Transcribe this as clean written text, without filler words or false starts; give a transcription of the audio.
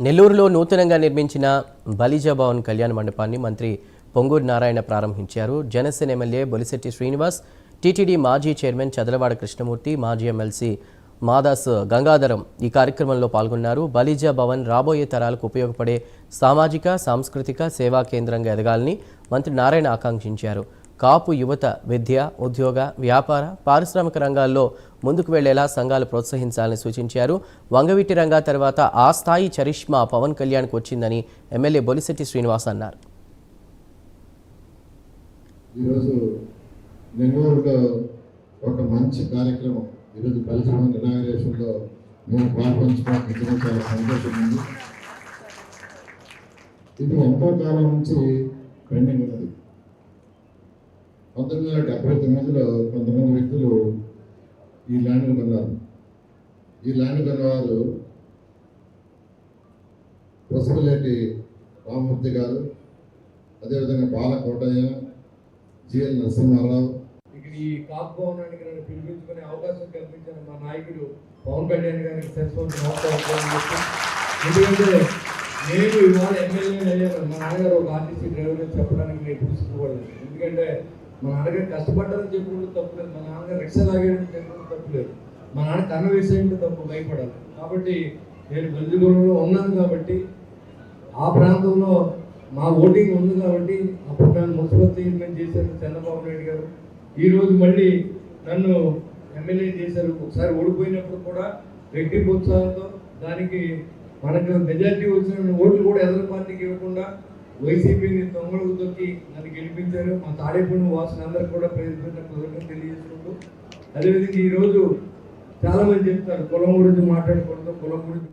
నెల్లూరులో నూతనంగా నిర్మించిన బలిజ భవన్ కళ్యాణ మండపాన్ని మంత్రి పొంగూరు నారాయణ ప్రారంభించారు. జనసేన ఎమ్మెల్యే బొలిశెట్టి శ్రీనివాస్, టీటీడీ మాజీ చైర్మన్ చదలవాడ కృష్ణమూర్తి, మాజీ ఎమ్మెల్సీ మాదాస్ గంగాధరం ఈ కార్యక్రమంలో పాల్గొన్నారు. బలిజ భవన్ రాబోయే తరాలకు ఉపయోగపడే సామాజిక, సాంస్కృతిక సేవా కేంద్రంగా ఎదగాలని మంత్రి నారాయణ ఆకాంక్షించారు. కాపు యువత విద్య, ఉద్యోగ, వ్యాపార, పారిశ్రామిక రంగాల్లో ముందుకు వెళ్లేలా సంఘాలు ప్రోత్సహించాలని సూచించారు. వంగవీటి రంగా తర్వాత ఆ స్థాయి చరిష్మా పవన్ కళ్యాణ్కు వచ్చిందని ఎమ్మెల్యే బొలిశెట్టి శ్రీనివాస్ అన్నారు. ఈరోజు నెల్లూరులో ఒక మంచి కార్యక్రమం, ఈరోజు బలిజ భవన్ ఇనాగరేషన్లో మేము పాల్పంచుకోవడం చాలా సంతోషం ఉంది. ఇది ఎంతో కాలం నుంచి పెండింగ్ ఉన్నది. 1979లో కొంతమంది వ్యక్తులు ఈ ల్యాండ్ను కొన్నారు. ఈ ల్యాండ్ కొన్నవారు పసుపులేటి రామమూర్తి గారు, అదేవిధంగా బాలకోటయ్య, జిఎల్ నరసింహారావు. ఇక్కడ ఈ కాపు భవనానికి నన్ను పిలిపించుకునే అవకాశం కల్పించిన మా నాయకుడు పవన్ కళ్యాణ్ గారికి ఎందుకంటే నేను ఇవాళ ఎమ్మెల్యే అయ్యాను. మా నాన్నగారు ఒక ఆర్టీసీ డ్రైవర్ అని చెప్పడానికి నేను పురుచుకోకూడదు. ఎందుకంటే మా నాన్నగారు కష్టపడ్డారని చెప్పుకుంటూ తప్పులేదు, మా నాన్నగారు రిక్షా లాగారని చెప్పుకుంటూ తప్పులేదు, మా నాన్న కన్న వేసేయంటే తప్పు భయపడాలి. కాబట్టి నేను బలిజగూడెంలో ఉన్నాను కాబట్టి ఆ ప్రాంతంలో మా ఓటింగ్ ఉంది కాబట్టి అప్పుడు నన్ను మున్సిపల్ చైర్మన్ చేశారు చంద్రబాబు నాయుడు గారు. ఈరోజు మళ్ళీ నన్ను ఎమ్మెల్యే చేశారు. ఒకసారి ఓడిపోయినప్పుడు కూడా రెట్టింపు ఉత్సాహంతో దానికి మనకు మెజార్టీ వచ్చిన ఓట్లు కూడా ఎదురు పార్టీకి ఇవ్వకుండా వైసీపీని తొంగలకు తొక్కి నన్ను గెలిపించారు. మా తాడేపల్లి వాసులు అందరికీ కూడా ప్రజలకు తెలియజేసుకుంటూ, అదేవిధంగా ఈరోజు చాలామంది చెప్తారు కులం గురించి మాట్లాడకూడదు, కులం గురించి